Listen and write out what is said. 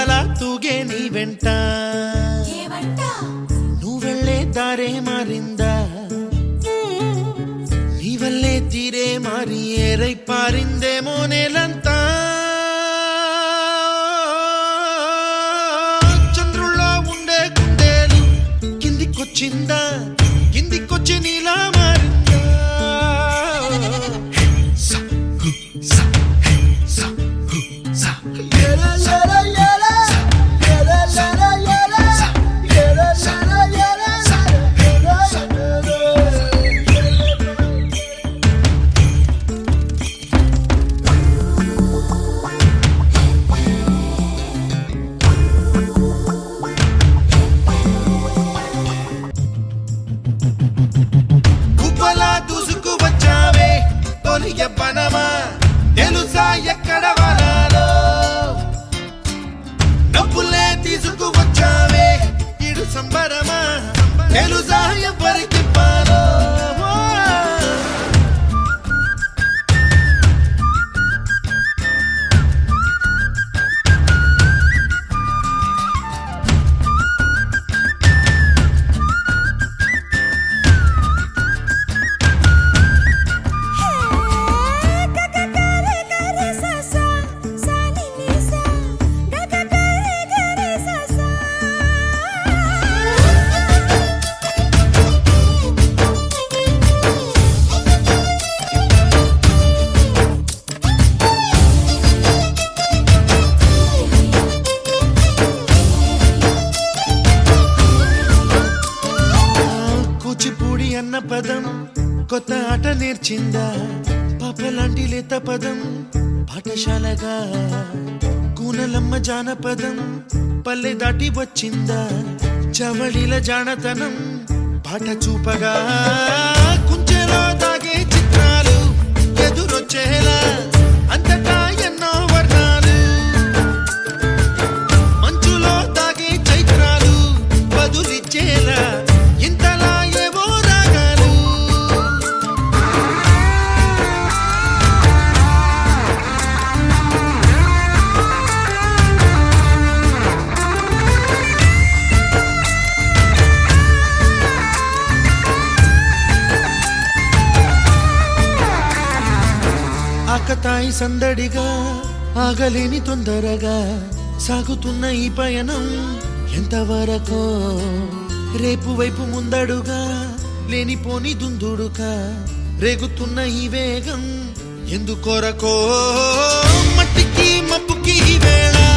గువ్వలా తూగే నీ వెంట నువ్వెళ్ళే దారే మారిందా నీ వల్లే తీరే మారి ఏరై పారిందేమో నేలంతా చంద్రుల్లో ఉండే గుండెలు కిందికొచ్చిందా కిందికొచ్చి నీలా మారిందా పనమా తెలుసా ఎక్కడ వనాలో డబ్బులే తీసుకువచ్చావే ఇడు సంబరమా తెలుసా ఎవరికి పాలో అన్న పదం కొత్త ఆట నేర్చిందా పాపలాంటి లేత పదం పాఠశాలగా కూనలమ్మ జానపదం పల్లె దాటి వచ్చిందా చవళిల జానతనం పాట చూపగా కుంచెలో దాగే చిత్రాలు ఎదురొచ్చేలా అంతటా ఎన్నో వర్ణాలు మంచులో దాగే చైత్రాలు బదులిచ్చేలా ఇంతలా ఆకతాయి సందడిగా ఆగలేని తొందరగా సాగుతున్న ఈ పయనం ఎంతవరకో రేపు వైపు ముందడుగా లేనిపోని దుందుడుగా రేగుతున్న ఈ వేగం ఎందుకొరకో మట్టికి మబ్బుకి వేళ